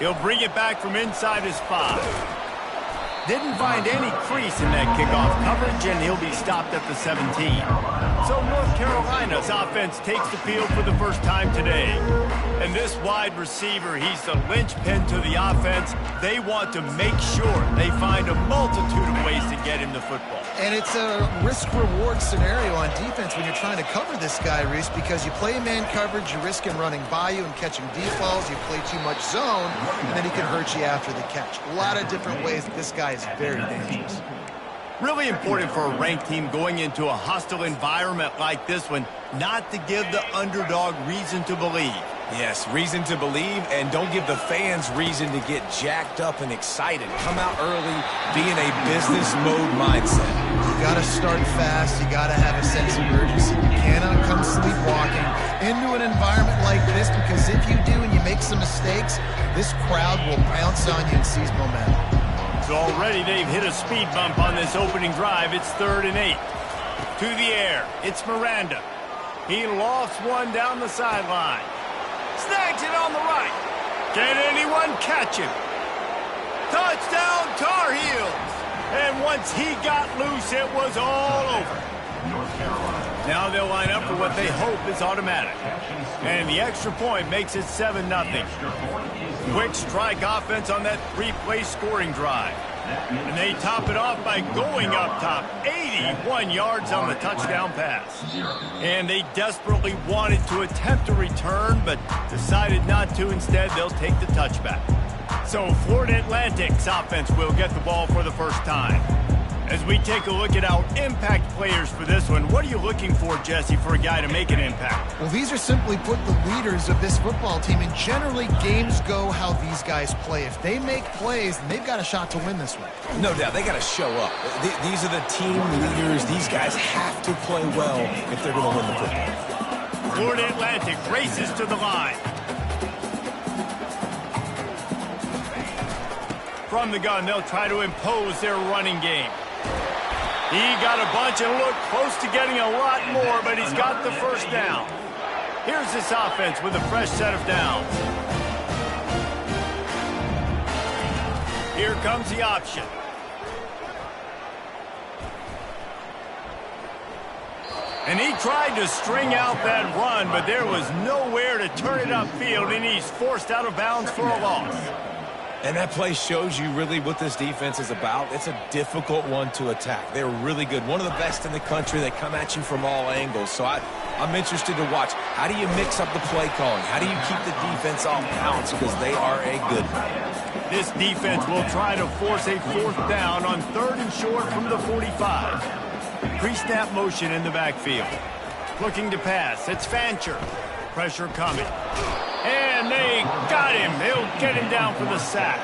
He'll bring it back from inside his 5. Didn't find any crease in that kickoff coverage, and he'll be stopped at the 17. So North Carolina's offense takes the field for the first time today. And this wide receiver, he's the linchpin to the offense. They want to make sure they find a multitude of ways to get him the football. And it's a risk-reward scenario on defense when you're trying to cover this guy, Reese, because you play man coverage, you risk him running by you and catching deep balls. You play too much zone, and then he can hurt you after the catch. A lot of different ways that this guy is very dangerous. Really important for a ranked team going into a hostile environment like this one, not to give the underdog reason to believe. Yes, reason to believe, and don't give the fans reason to get jacked up and excited. Come out early, be in a business mode mindset. You got to start fast. You got to have a sense of urgency. You cannot come sleepwalking into an environment like this, because if you do and you make some mistakes, this crowd will pounce on you and seize momentum. So already they've hit a speed bump on this opening drive. It's 3rd and 8. To the air, it's Miranda. He lofts one down the sideline. Snags it on the right. Can anyone catch him? Touchdown Tar Heels. And once he got loose, it was all over. Now they'll line up for what they hope is automatic. And the extra point makes it 7-0. Quick strike offense on that 3-play scoring drive. And they top it off by going up top. 81 yards on the touchdown pass. And they desperately wanted to attempt a return, but decided not to. Instead, they'll take the touchback. So Florida Atlantic's offense will get the ball for the first time. As we take a look at our impact players for this one, what are you looking for, Jesse, for a guy to make an impact? Well, these are simply put the leaders of this football team, and generally games go how these guys play. If they make plays, then they've got a shot to win this one. No doubt, they got to show up. These are the team leaders. These guys have to play well if they're going to win the football. Florida Atlantic races to the line. From the gun, they'll try to impose their running game. He got a bunch and looked close to getting a lot more, but he's got the first down. Here's this offense with a fresh set of downs. Here comes the option. And he tried to string out that run, but there was nowhere to turn it upfield, and he's forced out of bounds for a loss. And that play shows you really what this defense is about. It's a difficult one to attack. They're really good. One of the best in the country. They come at you from all angles. So I'm interested to watch. How do you mix up the play calling? How do you keep the defense off balance? Because they are a good one. This defense will try to force a 4th down on 3rd and short from the 45. Pre-snap motion in the backfield. Looking to pass. It's Fancher. Pressure coming. And they got him. They'll get him down for the sack.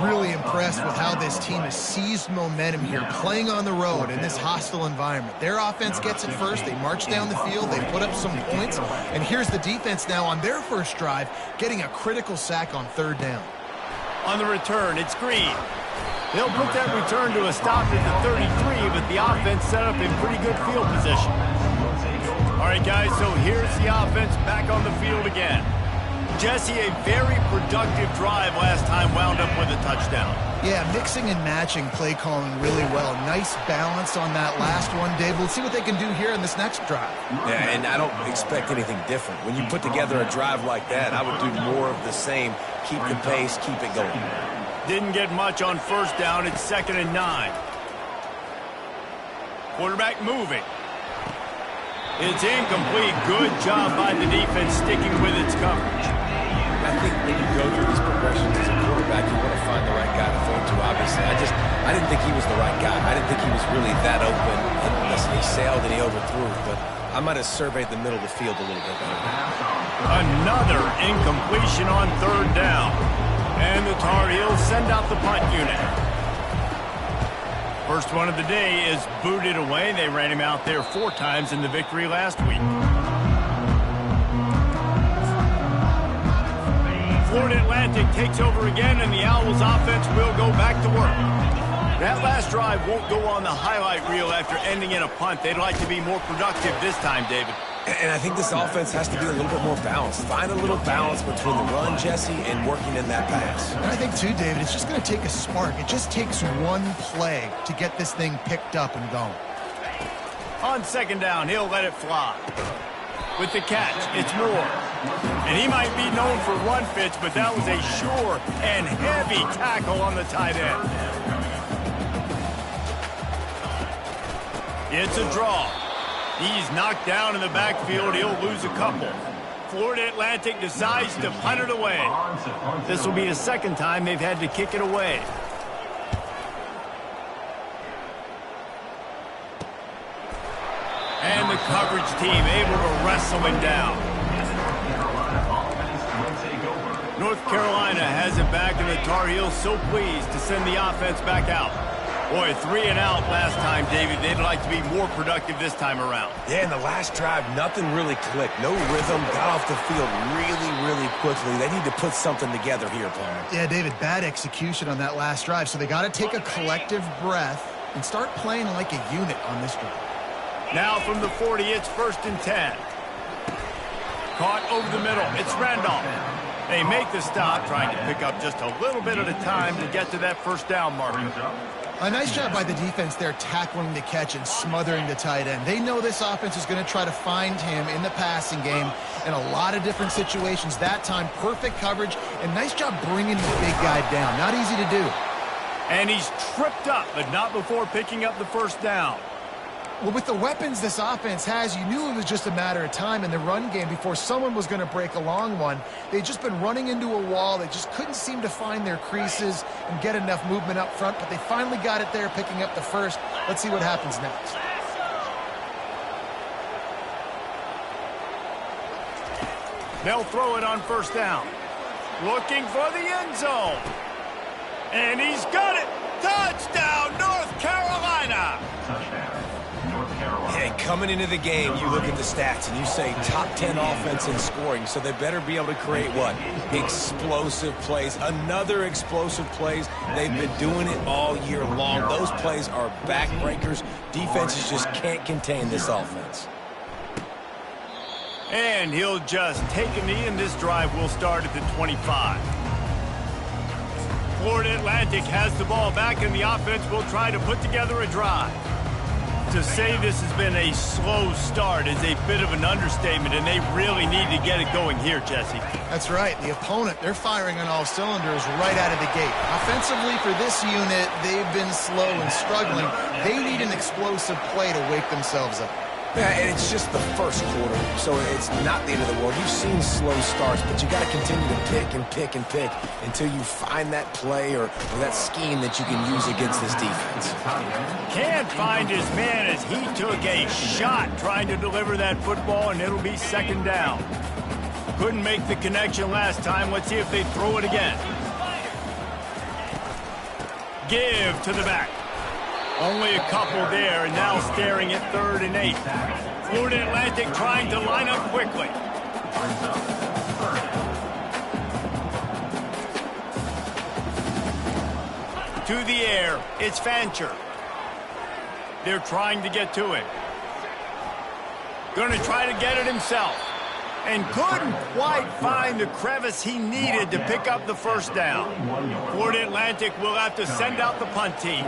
Really impressed with how this team has seized momentum here, playing on the road in this hostile environment. Their offense gets it first. They march down the field. They put up some points. And here's the defense now on their first drive, getting a critical sack on 3rd down. On the return, it's Green. They'll put that return to a stop at the 33, but the offense set up in pretty good field position. All right, guys, so here's the offense back on the field again. Jesse, a very productive drive last time wound up with a touchdown. Yeah, mixing and matching play calling really well. Nice balance on that last one, Dave. We'll see what they can do here in this next drive. Yeah, and I don't expect anything different. When you put together a drive like that, I would do more of the same. Keep the pace, keep it going. Didn't get much on 1st down. It's 2nd and 9. Quarterback moving. It's incomplete. Good job by the defense sticking with its coverage. I think when you go through these progressions as a quarterback, you want to find the right guy to throw to, obviously. I didn't think he was the right guy. I didn't think he was really that open. And listen, he sailed and he overthrew, but I might have surveyed the middle of the field a little bit better. Another incompletion on 3rd down. And the Tar Heels send out the punt unit. First one of the day is booted away. They ran him out there 4 times in the victory last week. Florida Atlantic takes over again, and the Owls offense will go back to work. That last drive won't go on the highlight reel after ending in a punt. They'd like to be more productive this time, David. And I think this offense has to be a little bit more balanced. Find a little balance between the run, Jesse, and working in that pass. And I think, too, David, it's just going to take a spark. It just takes one play to get this thing picked up and going. On second down, he'll let it fly. With the catch, it's Moore. And he might be known for run fits, but that was a sure and heavy tackle on the tight end. It's a draw. He's knocked down in the backfield. He'll lose a couple. Florida Atlantic decides to punt it away. This will be the second time they've had to kick it away. And the coverage team able to wrestle him down. North Carolina has it back, and the Tar Heels so pleased to send the offense back out. Boy, 3 and out last time, David. They'd like to be more productive this time around. Yeah, in the last drive, nothing really clicked. No rhythm, got off the field really quickly. They need to put something together here, Palmer. Yeah, David, bad execution on that last drive, so they got to take a collective breath and start playing like a unit on this drive. Now from the 40, it's 1st and 10. Caught over the middle. It's Randolph. They make the stop, trying to pick up just a little bit at a time to get to that first down marker. A nice job by the defense there, tackling the catch and smothering the tight end. They know this offense is going to try to find him in the passing game in a lot of different situations. That time, perfect coverage, and nice job bringing the big guy down. Not easy to do. And he's tripped up, but not before picking up the first down. Well, with the weapons this offense has, you knew it was just a matter of time in the run game before someone was going to break a long one. They'd just been running into a wall. They just couldn't seem to find their creases and get enough movement up front, but they finally got it there, picking up the first. Let's see what happens next. They'll throw it on first down. Looking for the end zone. And he's got it. Touchdown, North Carolina. Hey, coming into the game, you look at the stats and you say top 10 offense in scoring, so they better be able to create what? Explosive plays. Another explosive plays. They've been doing it all year long. Those plays are backbreakers. Defenses just can't contain this offense. And he'll just take a knee, and this drive will start at the 25. Florida Atlantic has the ball back, and the offense will try to put together a drive. To say this has been a slow start is a bit of an understatement, and they really need to get it going here, Jesse. That's right. The opponent, they're firing on all cylinders right out of the gate. Offensively for this unit, they've been slow and struggling. They need an explosive play to wake themselves up. Yeah, and it's just the first quarter, so it's not the end of the world. You've seen slow starts, but you got to continue to pick and pick until you find that play or that scheme that you can use against this defense. Can't find his man as he took a shot trying to deliver that football, and it'll be second down. Couldn't make the connection last time. Let's see if they throw it again. Give to the back. Only a couple there, and now staring at 3rd and 8. Florida Atlantic trying to line up quickly. To the air, it's Fancher. They're trying to get to it. Going to try to get it himself. And couldn't quite find the crevice he needed to pick up the first down. Florida Atlantic will have to send out the punt team.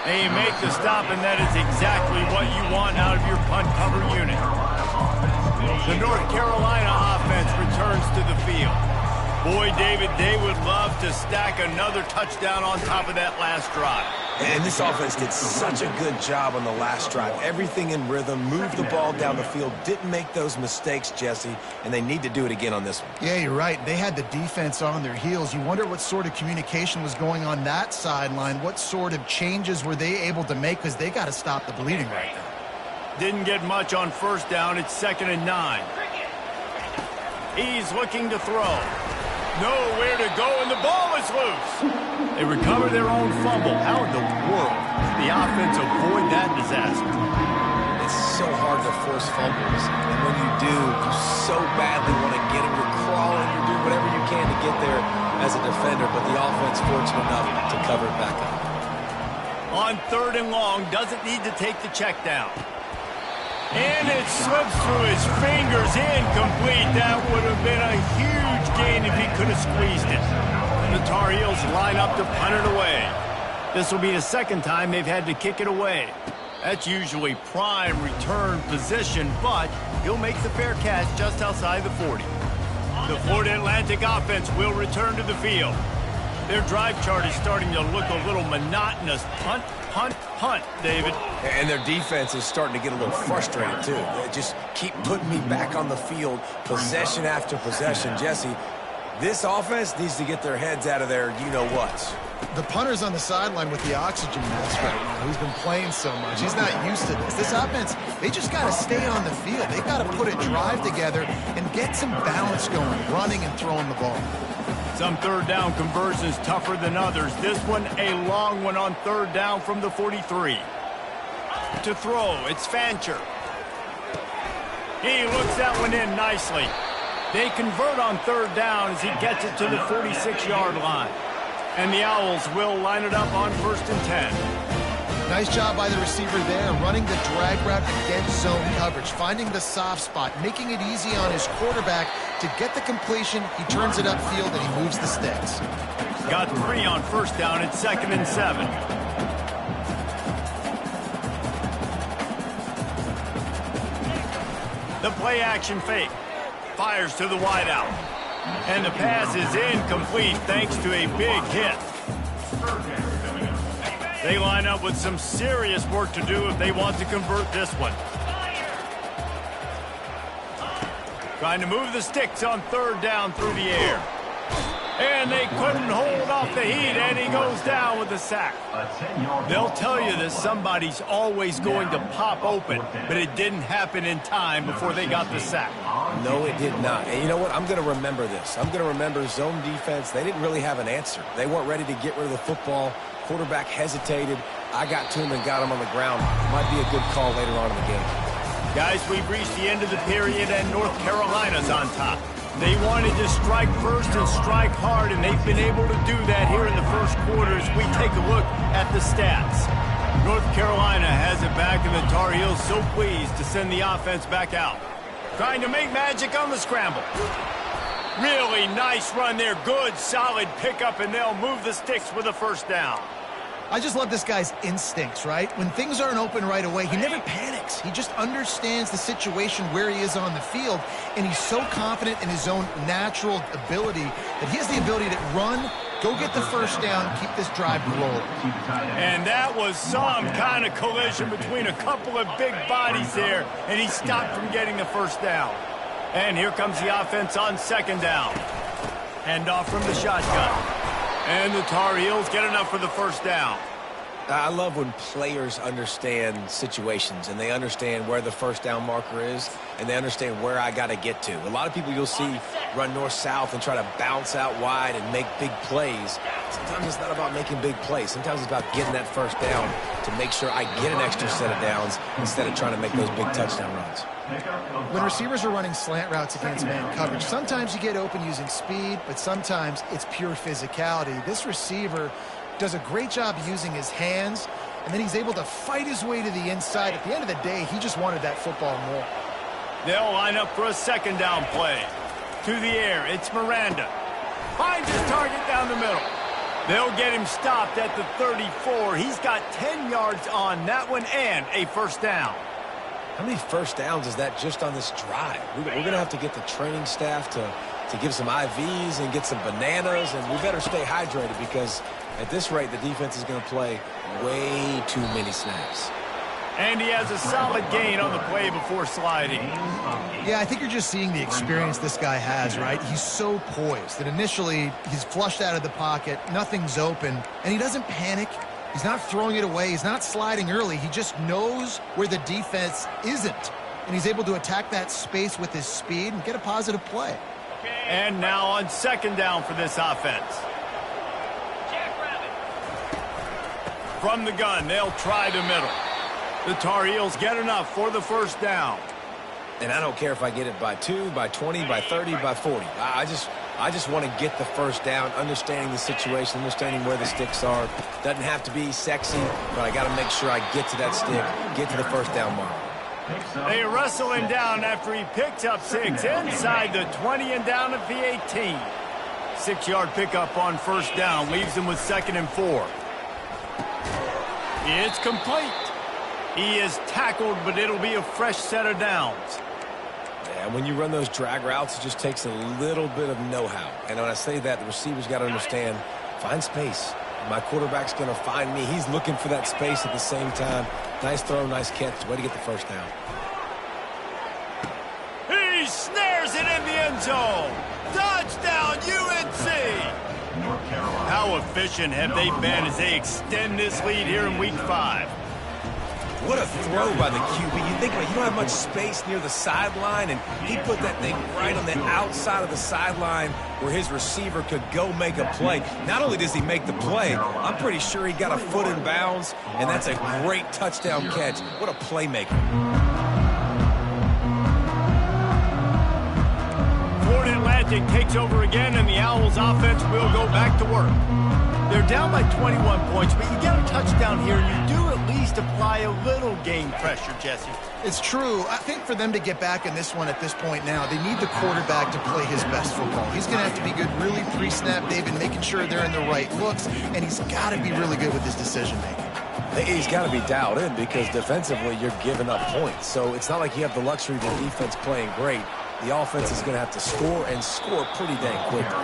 They make the stop, and that is exactly what you want out of your punt cover unit. The North Carolina offense returns to the field. Boy, David, they would love to stack another touchdown on top of that last drive. And this offense did such a good job on the last drive. Everything in rhythm, moved the ball down the field, didn't make those mistakes, Jesse, and they need to do it again on this one. Yeah, you're right. They had the defense on their heels. You wonder what sort of communication was going on that sideline. What sort of changes were they able to make, because they got to stop the bleeding right now. Didn't get much on first down. It's 2nd and 9. He's looking to throw. Nowhere to go, and the ball is loose. They recover their own fumble. How in the world did the offense avoid that disaster? It's so hard to force fumbles, and when you do, you so badly want to get them. You're crawling, you're doing whatever you can to get there as a defender, but the offense fortunate enough to cover it back up. On 3rd and long, doesn't need to take the check down. And it slips through his fingers, incomplete. That would have been a huge gain if he could have squeezed it. The Tar Heels line up to punt it away. This will be the 2nd time they've had to kick it away. That's usually prime return position, but he'll make the fair catch just outside the 40. The Florida Atlantic offense will return to the field. Their drive chart is starting to look a little monotonous. Punt, punt, punt, David. And their defense is starting to get a little frustrated, too. They just keep putting me back on the field, possession after possession. Jesse, this offense needs to get their heads out of their you-know-whats. The punter's on the sideline with the oxygen mask right now. He's been playing so much. He's not used to this. This offense, they just got to stay on the field. They've got to put a drive together and get some balance going, running and throwing the ball. Some 3rd down conversions tougher than others. This one, a long one on 3rd down from the 43. To throw, it's Fancher. He looks that one in nicely. They convert on 3rd down as he gets it to the 46-yard line. And the Owls will line it up on 1st and 10. Nice job by the receiver there, running the drag route against zone coverage, finding the soft spot, making it easy on his quarterback to get the completion. He turns it upfield and he moves the sticks. Got 3 on 1st down at 2nd and 7. The play action fake. Fires to the wideout. And the pass is incomplete thanks to a big hit. They line up with some serious work to do if they want to convert this one. Trying to move the sticks on 3rd down through the air. And they couldn't hold off the heat, and he goes down with the sack. They'll tell you that somebody's always going to pop open, but it didn't happen in time before they got the sack. No, it did not. And you know what? I'm going to remember this. I'm going to remember zone defense. They didn't really have an answer. They weren't ready to get rid of the football. Quarterback hesitated. I got to him and got him on the ground. Might be a good call later on in the game. Guys, we've reached the end of the period, and North Carolina's on top. They wanted to strike first and strike hard, and they've been able to do that here in the first quarter as we take a look at the stats. North Carolina has it back, and the Tar Heels so pleased to send the offense back out. Trying to make magic on the scramble. Really nice run there. Good, solid pickup, and they'll move the sticks with a 1st down. I just love this guy's instincts, right? When things aren't open right away, he never panics. He just understands the situation where he is on the field, and he's so confident in his own natural ability that he has the ability to run, go get the 1st down, keep this drive rolling. And that was some kind of collision between a couple of big bodies there, and he stopped from getting the 1st down. And here comes the offense on 2nd down. Handoff from the shotgun. And the Tar Heels get enough for the 1st down. I love when players understand situations and they understand where the 1st down marker is and they understand where I got to get to. A lot of people you'll see run north-south and try to bounce out wide and make big plays. Sometimes it's not about making big plays. Sometimes it's about getting that 1st down to make sure I get an extra set of downs instead of trying to make those big touchdown runs. When receivers are running slant routes against man coverage, sometimes you get open using speed, but sometimes it's pure physicality. This receiver does a great job using his hands, and then he's able to fight his way to the inside. At the end of the day, he just wanted that football more. They'll line up for a 2nd down play. To the air, it's Miranda. Finds his target down the middle. They'll get him stopped at the 34. He's got 10 yards on that one and a 1st down. How many 1st downs is that just on this drive? We're going to have to get the training staff to give some IVs and get some bananas, and we better stay hydrated because at this rate, the defense is going to play way too many snaps. And he has a solid gain on the play before sliding. Yeah, I think you're just seeing the experience this guy has, right? He's so poised that initially he's flushed out of the pocket, nothing's open, and he doesn't panic. He's not throwing it away. He's not sliding early. He just knows where the defense isn't, and he's able to attack that space with his speed and get a positive play. And now on 2nd down for this offense. From the gun, they'll try the middle. The Tar Heels get enough for the 1st down. And I don't care if I get it by 2, by 20, by 30, by 40. I I just want to get the first down, understanding the situation, understanding where the sticks are. Doesn't have to be sexy, but I got to make sure I get to that stick, get to the first down mark. They wrestle him down after he picks up 6 inside the 20 and down at the 18. 6-yard pickup on first down leaves him with 2nd and 4. It's complete. He is tackled, but it'll be a fresh set of downs. Yeah, when you run those drag routes, it just takes a little bit of know-how. And when I say that, the receiver's got to understand, find space. My quarterback's going to find me. He's looking for that space at the same time. Nice throw, nice catch. Way to get the first down. He snares it in the end zone. Touchdown, UNC! How efficient have they been as they extend this lead here in Week 5? What a throw by the QB. You think about it, you don't have much space near the sideline, and he put that thing right on the outside of the sideline where his receiver could go make a play. Not only does he make the play, I'm pretty sure he got a foot in bounds, and that's a great touchdown catch. What a playmaker. Florida Atlantic takes over again, and the Owls offense will go back to work. They're down by 21 points, but you get a touchdown here, and you do at least apply a little game pressure, Jesse. It's true. I think for them to get back in this one at this point now, they need the quarterback to play his best football. He's going to have to be good really pre-snap, David, making sure they're in the right looks, and he's got to be really good with his decision-making. He's got to be dialed in because defensively you're giving up points. So it's not like you have the luxury of the defense playing great. The offense is going to have to score and score pretty dang quickly.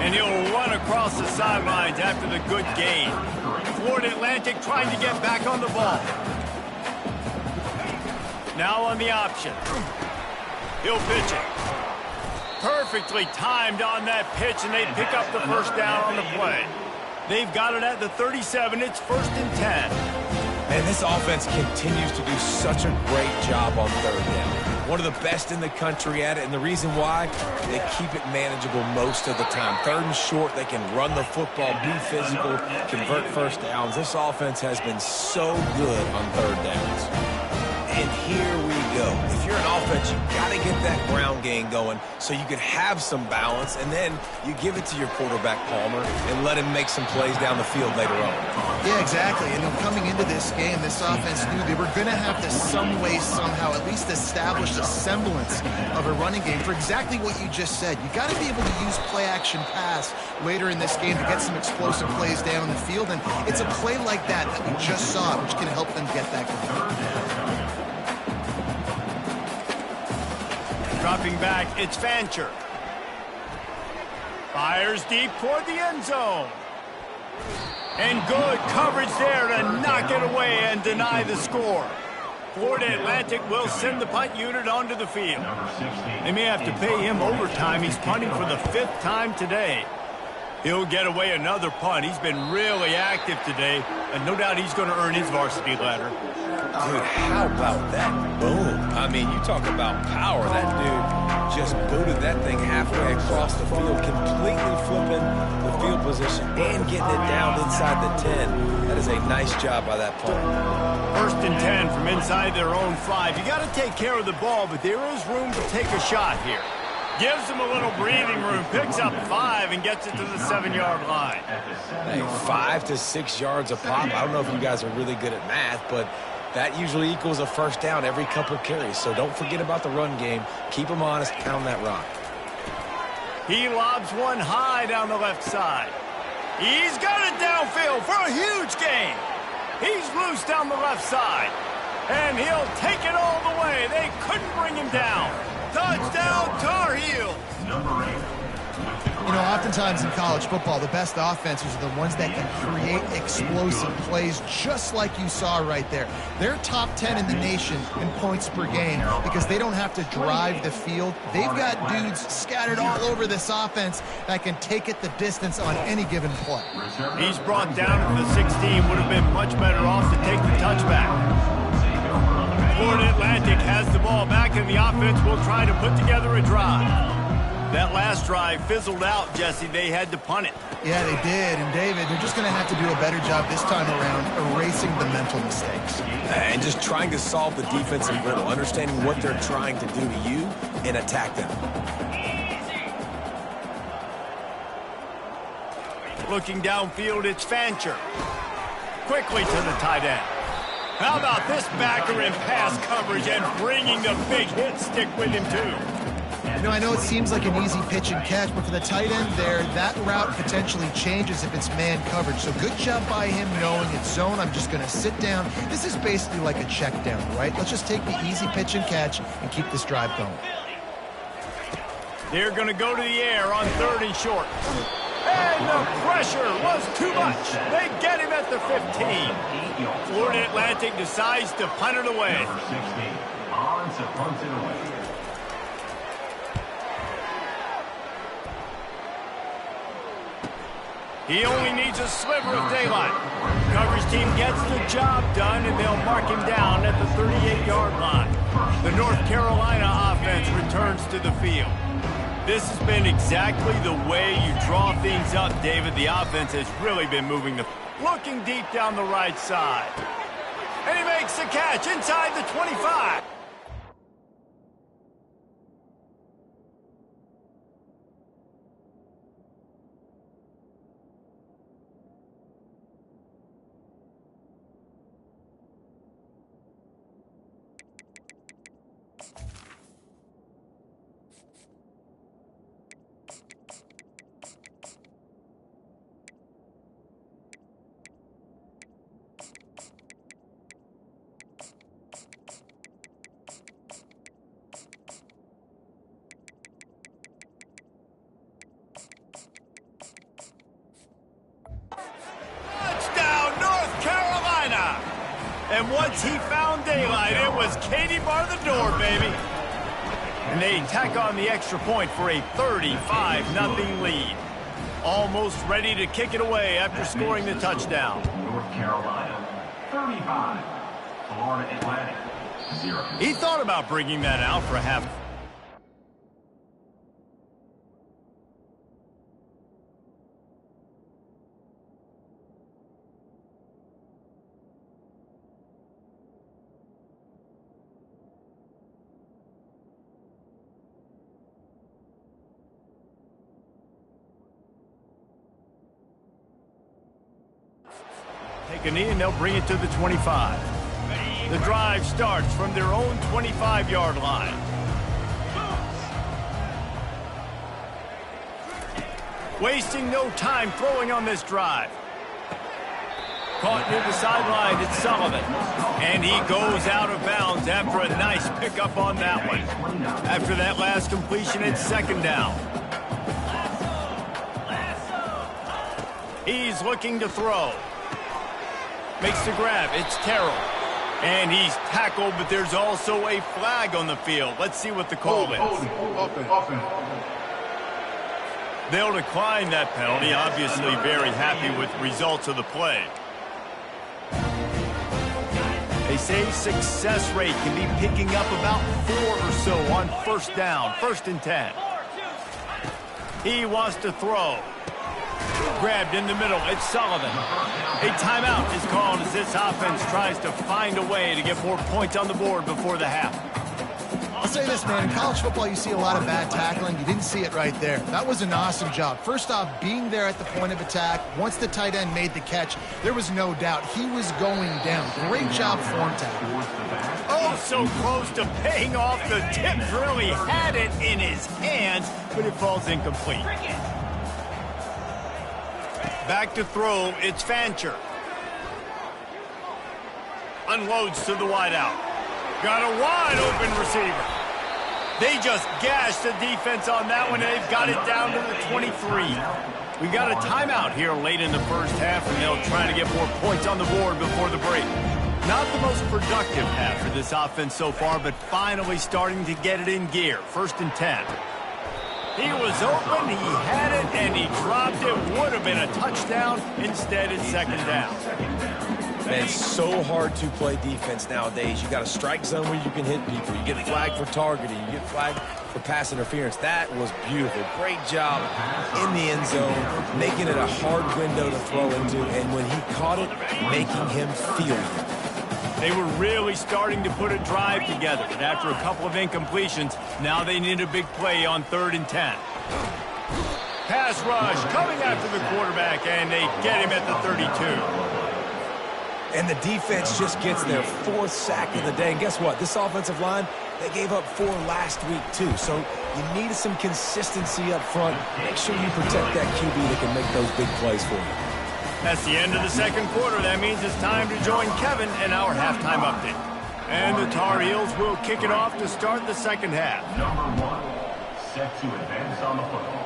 And he'll run across the sidelines after the good gain. Florida Atlantic trying to get back on the ball. Now on the option. He'll pitch it. Perfectly timed on that pitch, and they pick up the first down on the play. They've got it at the 37. It's 1st and 10. And this offense continues to do such a great job on third down. One of the best in the country at it, and the reason why, they keep it manageable most of the time. 3rd and short, they can run the football, be physical, convert first downs. This offense has been so good on third downs. And here we go. If you're an offense, you've got to get that ground game going so you can have some balance, and then you give it to your quarterback, Palmer, and let him make some plays down the field later on. Yeah, exactly. And coming into this game, this offense knew they were going to have to some way, somehow, at least establish a semblance of a running game for exactly what you just said. You got to be able to use play-action pass later in this game to get some explosive plays down the field, and it's a play like that we just saw, which can help them get that going. Dropping back, it's Fancher. Fires deep toward the end zone. And good coverage there to knock it away and deny the score. Florida Atlantic will send the punt unit onto the field. They may have to pay him overtime. He's punting for the 5th time today. He'll get away another punt. He's been really active today, and no doubt he's going to earn his varsity ladder. Dude, how about that boom? I mean, you talk about power. That dude just booted that thing halfway across the field, completely flipping the field position and getting it down inside the 10. That is a nice job by that punter. 1st and 10 from inside their own 5. You got to take care of the ball, but there is room to take a shot here. Gives him a little breathing room, picks up 5 and gets it to the 7-yard line. Hey, 5 to 6 yards a pop. I don't know if you guys are really good at math, but that usually equals a first down every couple carries. So don't forget about the run game. Keep them honest, pound that rock. He lobs one high down the left side. He's got it downfield for a huge gain. He's loose down the left side. And he'll take it all the way. They couldn't bring him down. Touchdown, Tar Heels. You know, oftentimes in college football, the best offenses are the ones that can create explosive plays, just like you saw right there. They're top 10 in the nation in points per game because they don't have to drive the field. They've got dudes scattered all over this offense that can take it the distance on any given play. He's brought down to the 16. Would have been much better off to take the touchback. Florida Atlantic has the ball back, and the offense will try to put together a drive. That last drive fizzled out, Jesse. They had to punt it. Yeah, they did. And, David, they're just going to have to do a better job this time around erasing the mental mistakes. And just trying to solve the defensive riddle, understanding what they're trying to do to you and attack them. Looking downfield, it's Fancher. Quickly to the tight end. How about this backer in pass coverage and bringing the big hit stick with him, too? You know, I know it seems like an easy pitch and catch, but for the tight end there, that route potentially changes if it's man coverage. So good job by him knowing it's zone. I'm just going to sit down. This is basically like a check down, right? Let's just take the easy pitch and catch and keep this drive going. They're going to go to the air on 3rd and short. And the pressure was too much. They get him at the 15. Florida Atlantic decides to punt it away. Number 16, on to punt it away. He only needs a sliver of daylight. Coverage team gets the job done, and they'll mark him down at the 38-yard line. The North Carolina offense returns to the field. This has been exactly the way you draw things up, David. The offense has really been moving looking deep down the right side. And he makes the catch inside the 25. And once he found daylight, it was Katie bar the door, baby. And they tack on the extra point for a 35-0 lead. Almost ready to kick it away after scoring the touchdown. North Carolina, 35. Florida Atlantic, 0. He thought about bringing that out for a half. Take a knee and they'll bring it to the 25. The drive starts from their own 25-yard line. Wasting no time throwing on this drive. Caught near the sideline, it's Sullivan. And he goes out of bounds after a nice pickup on that one. After that last completion, it's 2nd down. He's looking to throw. Makes the grab. It's Terrell. And he's tackled, but there's also a flag on the field. Let's see what the call is. They'll decline that penalty. Obviously very happy with the results of the play. They say success rate can be picking up about 4 or so on 1st down, 1st and 10. He wants to throw. Grabbed in the middle, it's Sullivan. A timeout is called as this offense tries to find a way to get more points on the board before the half. I'll say this, man. In college football, you see a lot of bad tackling. You didn't see it right there. That was an awesome job. First off, being there at the point of attack. Once the tight end made the catch, there was no doubt he was going down. Great job form tackle. Oh, so close to paying off. The tip really had it in his hands, but it falls incomplete. Back to throw, it's Fancher. Unloads to the wideout. Got a wide open receiver. They just gashed the defense on that one, and they've got it down to the 23. We got a timeout here late in the first half, and they'll try to get more points on the board before the break. Not the most productive half for this offense so far, but finally starting to get it in gear. 1st and 10. He was open, he had it, and he dropped it. Would have been a touchdown. Instead, it's 2nd down. Man, it's so hard to play defense nowadays. You got a strike zone where you can hit people. You get flagged for targeting. You get flagged for pass interference. That was beautiful. Great job in the end zone, making it a hard window to throw into. And when he caught it, making him feel it. They were really starting to put a drive together, and after a couple of incompletions, now they need a big play on 3rd and 10. Pass rush coming after the quarterback, and they get him at the 32. And the defense just gets their 4th sack of the day. And guess what? This offensive line, they gave up 4 last week, too. So you need some consistency up front. Make sure you protect that QB that can make those big plays for you. That's the end of the second quarter. That means it's time to join Kevin in our halftime update. And the Tar Heels will kick it off to start the second half. Number 1, set to advance on the football.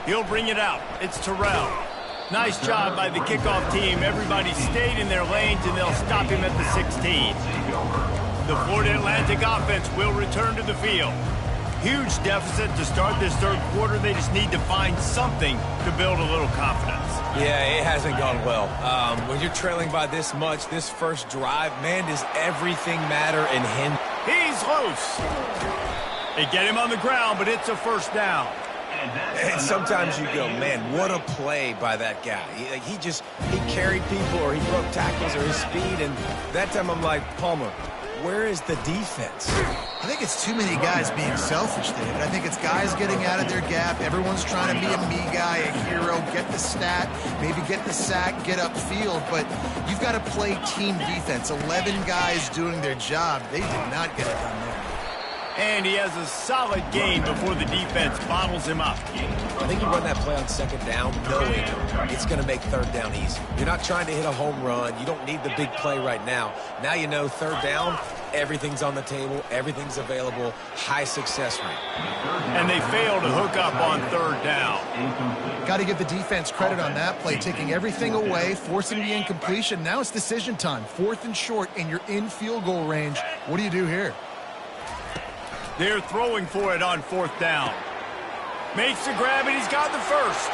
He'll bring it out. It's Terrell. Nice job by the kickoff team. Everybody stayed in their lanes, and they'll stop him at the 16. The Florida Atlantic offense will return to the field. Huge deficit to start this third quarter. They just need to find something to build a little confidence. Yeah, it hasn't gone well. When you're trailing by this much, this first drive, man, does everything matter in him. He's loose. They get him on the ground, but it's a first down. And sometimes you go, man, what a play by that guy. He carried people, or he broke tackles, or his speed. And that time I'm like, Palmer, where is the defense? I think it's too many guys being selfish, David. I think it's guys getting out of their gap. Everyone's trying to be a me guy, a hero, get the stat, maybe get the sack, get upfield. But you've got to play team defense. 11 guys doing their job. They did not get it done there. And he has a solid gain before the defense bottles him up. I think you run that play on second down knowing it's going to make third down easy. You're not trying to hit a home run. You don't need the big play right now. Now you know third down, everything's on the table, everything's available, high success rate. And they fail to hook up on third down. Got to give the defense credit on that play, taking everything away, forcing the incompletion. Now it's decision time. 4th and short, and you're in field goal range. What do you do here? They're throwing for it on 4th down. Makes the grab, and he's got the first.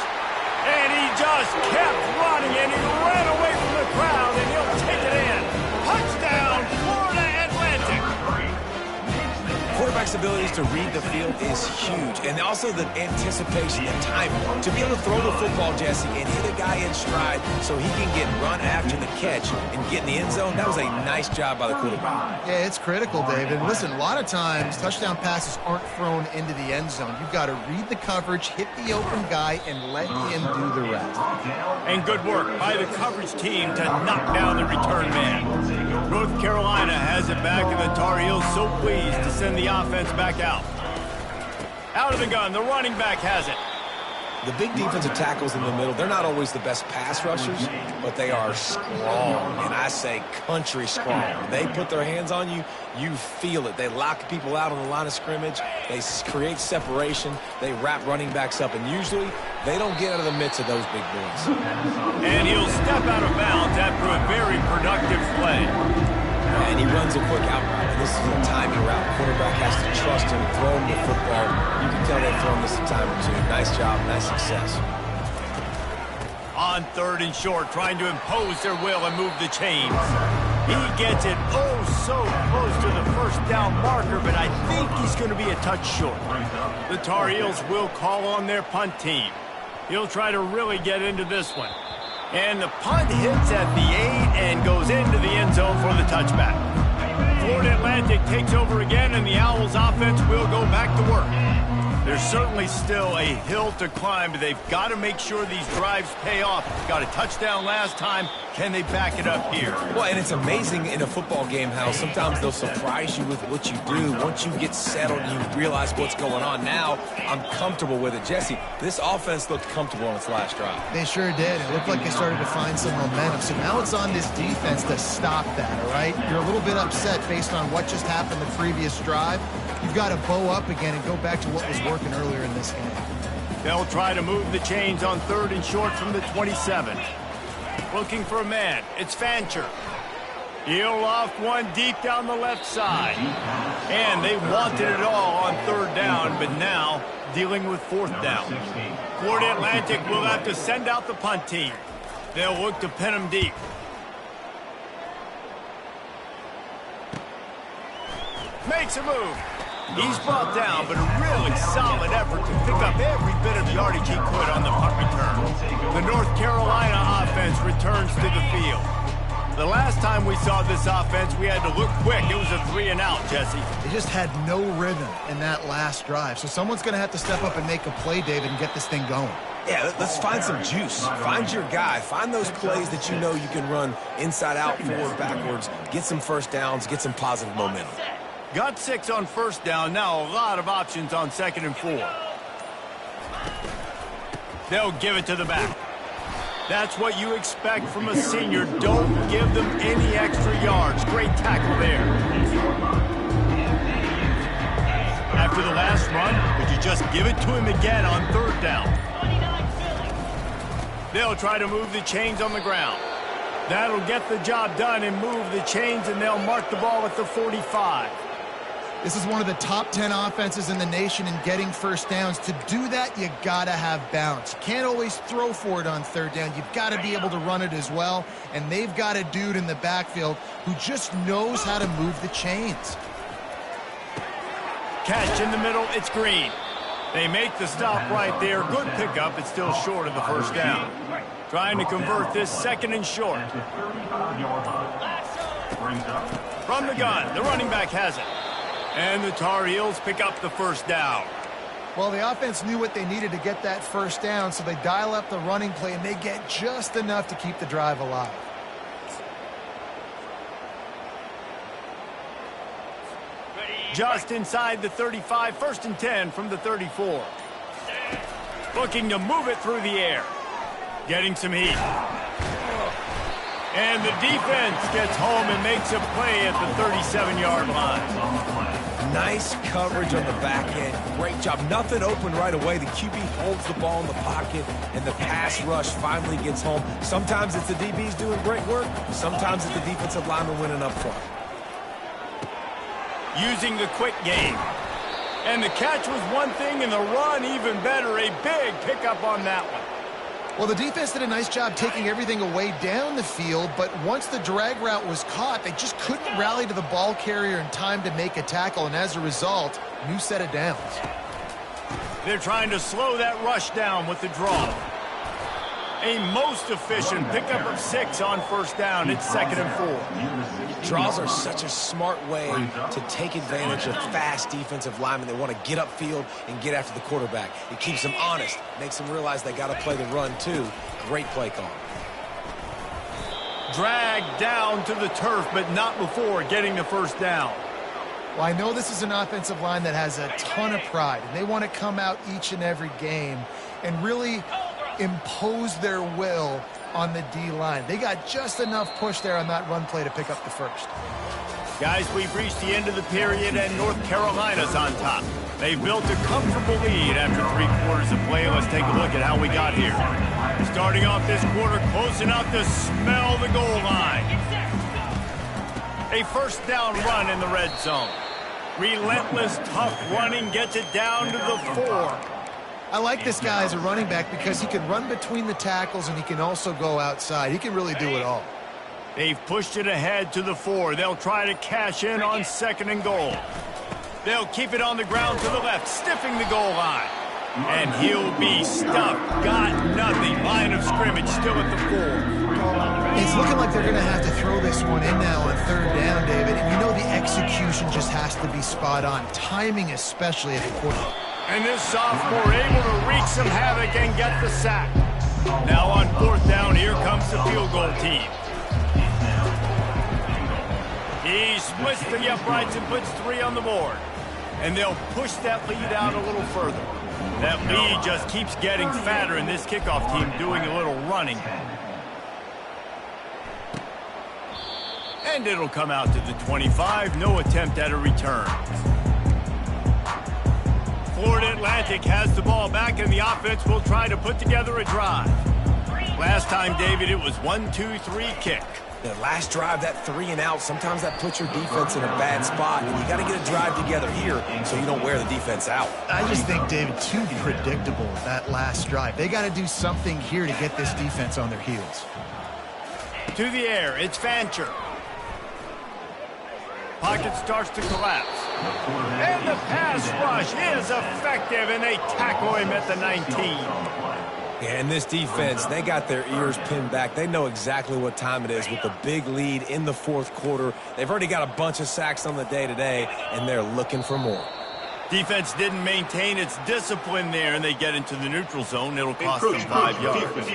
And he just kept running, and he ran away from the crowd, and he'll take it in. Touchdown, Florida Atlantic. Quarterback's abilities to read the field is huge, and also the anticipation, the timing. To be able to throw the football, Jesse, and hit a guy in stride so he can get run after the catch and get in the end zone, that was a nice job by the quarterback. Yeah, it's critical, David. Listen, a lot of times touchdown passes aren't thrown into the end zone. You've got to read the coverage, hit the open guy, and let him do the rest. And good work by the coverage team to knock down the return man. North Carolina has it back, and the Tar Heels so pleased to send the offense back out. Out of the gun, the running back has it. The big defensive tackles in the middle, they're not always the best pass rushers, but they are strong, and I say country strong. They put their hands on you, you feel it. They lock people out on the line of scrimmage. They create separation. They wrap running backs up, and usually they don't get out of the midst of those big boys. And he'll step out of bounds after a very productive play. And he runs a quick out route, and this is a timing route. Quarterback has to trust him, throw him the football. You can tell they've thrown this a time or two. Nice job, nice success. On 3rd and short, trying to impose their will and move the chains. He gets it oh so close to the first down marker, but I think he's going to be a touch short. The Tar Heels will call on their punt team. He'll try to really get into this one. And the punt hits at the 8 and goes into the end zone for the touchback. Florida Atlantic takes over again, and the Owls offense will go back to work. There's certainly still a hill to climb, but they've got to make sure these drives pay off. Got a touchdown last time. Can they back it up here? Well, and it's amazing in a football game how sometimes they'll surprise you with what you do. Once you get settled and you realize what's going on, now I'm comfortable with it. Jesse, this offense looked comfortable on its last drive. They sure did. It looked like they started to find some momentum. So now it's on this defense to stop that, all right? You're a little bit upset based on what just happened the previous drive. You've got to bow up again and go back to what was working earlier in this game. They'll try to move the chains on 3rd and short from the 27. Looking for a man. It's Fancher. He'll loft one deep down the left side. And they wanted it all on 3rd down, but now dealing with 4th down. Florida Atlantic will have to send out the punt team. They'll look to pin him deep. Makes a move. He's brought down, but a really solid effort to pick up every bit of yardage he could on the punt return. The North Carolina offense returns to the field. The last time we saw this offense, we had to look quick. It was a 3-and-out, Jesse. They just had no rhythm in that last drive. So someone's going to have to step up and make a play, David, and get this thing going. Yeah, let's find some juice. Find your guy. Find those plays that you know you can run inside out, forward, backwards. Get some first downs. Get some positive momentum. Got 6 on first down. Now a lot of options on 2nd and 4. They'll give it to the back. That's what you expect from a senior. Don't give them any extra yards. Great tackle there. After the last run, would you just give it to him again on 3rd down? They'll try to move the chains on the ground. That'll get the job done and move the chains, and they'll mark the ball at the 45. This is one of the top 10 offenses in the nation in getting first downs. To do that, you gotta have balance. You can't always throw for it on 3rd down. You've got to be able to run it as well. And they've got a dude in the backfield who just knows how to move the chains. Catch in the middle, it's Green. They make the stop right there. Good pickup. It's still short of the first down. Trying to convert this 2nd and short. From the gun, the running back has it. And the Tar Heels pick up the first down. Well, the offense knew what they needed to get that first down, so they dial up the running play, and they get just enough to keep the drive alive. Just inside the 35, 1st and 10 from the 34. Looking to move it through the air. Getting some heat. And the defense gets home and makes a play at the 37-yard line. Nice coverage on the back end. Great job. Nothing open right away. The QB holds the ball in the pocket, and the pass rush finally gets home. Sometimes it's the DBs doing great work. Sometimes it's the defensive lineman winning up front. Using the quick game. And the catch was one thing, and the run even better. A big pickup on that one. Well, the defense did a nice job taking everything away down the field, but once the drag route was caught, they just couldn't rally to the ball carrier in time to make a tackle, and as a result, new set of downs. They're trying to slow that rush down with the draw. A most efficient pickup of 6 on first down. It's 2nd and 4. Draws are such a smart way to take advantage of fast defensive linemen. They want to get upfield and get after the quarterback. It keeps them honest, makes them realize they got to play the run too. Great play call. Dragged down to the turf, but not before getting the first down. Well, I know this is an offensive line that has a ton of pride, and they want to come out each and every game and really impose their will on the D-line. They got just enough push there on that run play to pick up the first. Guys, we've reached the end of the period, and North Carolina's on top. They've built a comfortable lead after 3 quarters of play. Let's take a look at how we got here. Starting off this quarter, close enough to smell the goal line. A first down run in the red zone. Relentless, tough running gets it down to the 4. I like this guy as a running back because he can run between the tackles and he can also go outside. He can really do it all. They've pushed it ahead to the 4. They'll try to cash in on 2nd and goal. They'll keep it on the ground to the left, stiffing the goal line. And he'll be stuffed. Got nothing. Line of scrimmage still at the 4. It's looking like they're going to have to throw this one in now on 3rd down, David. And you know the execution just has to be spot on. Timing especially at the quarterback. And this sophomore able to wreak some havoc and get the sack. Now on 4th down, here comes the field goal team. He splits the uprights and puts 3 on the board. And they'll push that lead out a little further. That lead just keeps getting fatter, and this kickoff team doing a little running. And it'll come out to the 25. No attempt at a return. Florida Atlantic has the ball back, and the offense will try to put together a drive. Last time, David, it was 1-2-3 kick. The last drive, that 3-and-out, sometimes that puts your defense in a bad spot, and you got to get a drive together here so you don't wear the defense out. I just think, David, too predictable that last drive. They got to do something here to get this defense on their heels. To the air, it's Fancher. Pocket starts to collapse. And the pass rush is effective, and they tackle him at the 19. And this defense, they got their ears pinned back. They know exactly what time it is with the big lead in the fourth quarter. They've already got a bunch of sacks on the day today, and they're looking for more. Defense didn't maintain its discipline there, and they get into the neutral zone. It'll cost them 5 yards.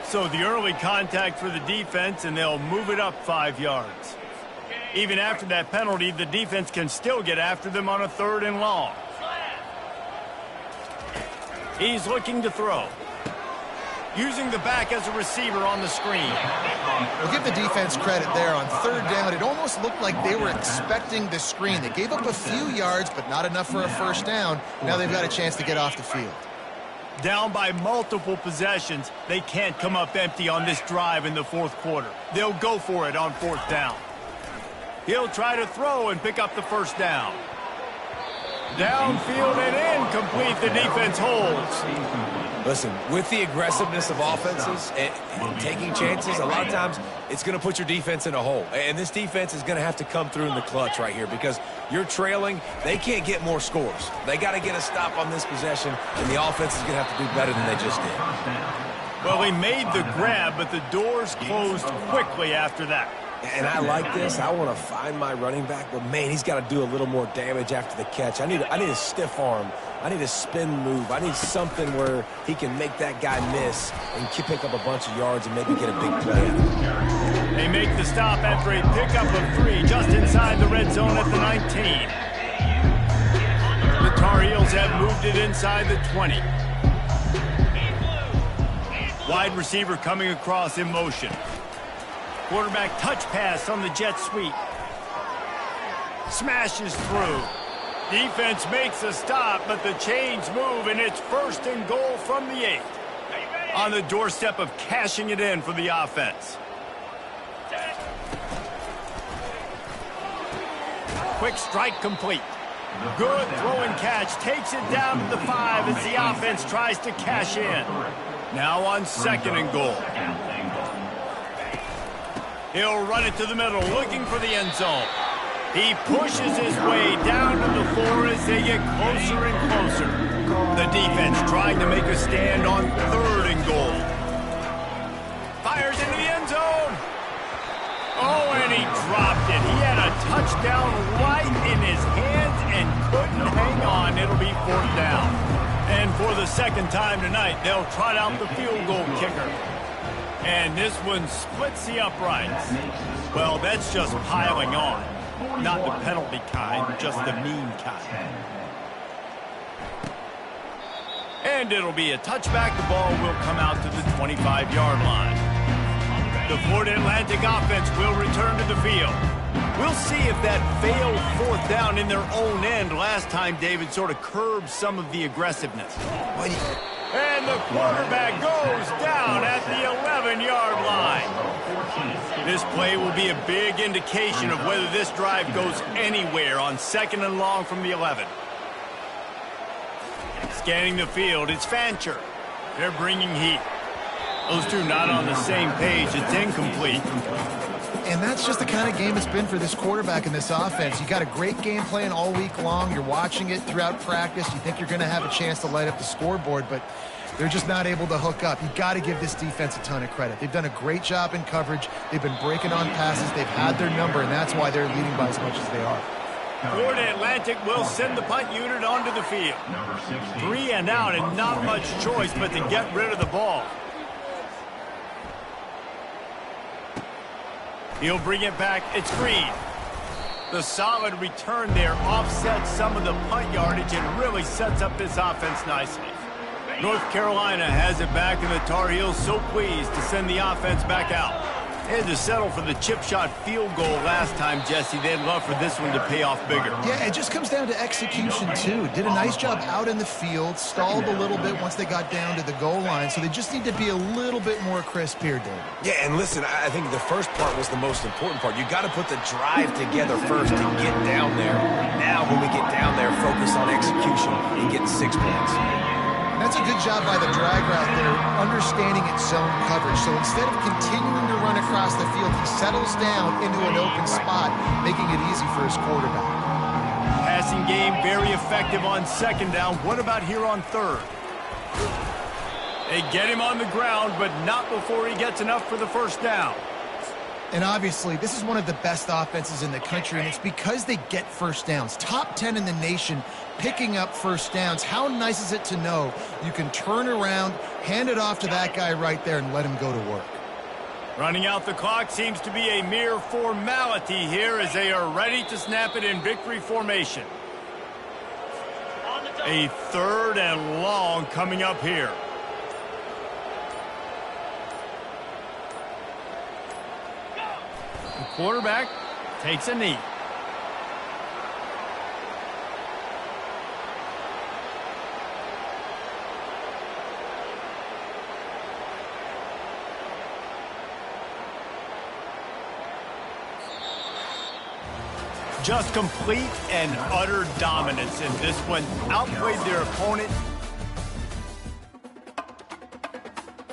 So the early contact for the defense, and they'll move it up 5 yards. Even after that penalty, the defense can still get after them on a 3rd and long. He's looking to throw. Using the back as a receiver on the screen. We'll give the defense credit there. On 3rd down, it almost looked like they were expecting the screen. They gave up a few yards, but not enough for a 1st down. Now they've got a chance to get off the field. Down by multiple possessions, they can't come up empty on this drive in the 4th quarter. They'll go for it on 4th down. He'll try to throw and pick up the 1st down. Downfield and incomplete. The defense holds. Listen, with the aggressiveness of offenses and taking chances, a lot of times it's going to put your defense in a hole. And this defense is going to have to come through in the clutch right here because you're trailing. They can't get more scores. They got to get a stop on this possession, and the offense is going to have to do better than they just did. Well, he made the grab, but the doors closed quickly after that. And I like this. I want to find my running back, but, man, he's got to do a little more damage after the catch. I need a stiff arm. I need a spin move. I need something where he can make that guy miss and pick up a bunch of yards and maybe get a big play. They make the stop after a pickup of 3 just inside the red zone at the 19. The Tar Heels have moved it inside the 20. Wide receiver coming across in motion. Quarterback touch pass on the jet sweep. Smashes through. Defense makes a stop, but the chains move, and it's 1st and goal from the 8. On the doorstep of cashing it in for the offense. Quick strike complete. Good throw and catch. Takes it down to the 5 as the offense tries to cash in. Now on 2nd and goal. He'll run it to the middle, looking for the end zone. He pushes his way down to the 4 as they get closer and closer. The defense trying to make a stand on 3rd and goal. Fires into the end zone. Oh, and he dropped it. He had a touchdown right in his hands and couldn't hang on. It'll be 4th down. And for the 2nd time tonight, they'll trot out the field goal kicker. And this one splits the uprights. Well, that's just piling on. Not the penalty kind, just the mean kind. And it'll be a touchback. The ball will come out to the 25-yard line. The Florida Atlantic offense will return to the field. We'll see if that failed 4th down in their own end last time, David, sort of curbed some of the aggressiveness. And the quarterback goes down at the 11-yard line. This play will be a big indication of whether this drive goes anywhere on 2nd and long from the 11. Scanning the field, it's Fancher. They're bringing heat. Those two not on the same page. It's incomplete. And that's just the kind of game it's been for this quarterback and this offense. You got a great game plan all week long. You're watching it throughout practice. You think you're going to have a chance to light up the scoreboard, but they're just not able to hook up. You got to give this defense a ton of credit. They've done a great job in coverage. They've been breaking on passes. They've had their number, and that's why they're leading by as much as they are. Florida Atlantic will send the punt unit onto the field. 3 and out, and not much choice but to get rid of the ball. He'll bring it back. It's Green. The solid return there offsets some of the punt yardage and really sets up this offense nicely. North Carolina has it back, and the Tar Heels so pleased to send the offense back out. They had to settle for the chip shot field goal last time, Jesse. They'd love for this one to pay off bigger. Yeah, it just comes down to execution, too. Did a nice job out in the field, stalled a little bit once they got down to the goal line, so they just need to be a little bit more crisp here, David. Yeah, and listen, I think the first part was the most important part. You got to put the drive together first to get down there. Now, when we get down there, focus on execution and getting 6 points. That's a good job by the drag route there, understanding its zone coverage. So instead of continuing to run across the field, he settles down into an open spot, making it easy for his quarterback. Pass passing game, very effective on second down. What about here on third? They get him on the ground, but not before he gets enough for the first down. And obviously, this is one of the best offenses in the country, and it's because they get first downs. Top 10 in the nation picking up first downs. How nice is it to know you can turn around, hand it off to that guy right there, and let him go to work? Running out the clock seems to be a mere formality here as they are ready to snap it in victory formation. A third and long coming up here. The quarterback takes a knee. Just complete and utter dominance in this one. Outplayed their opponent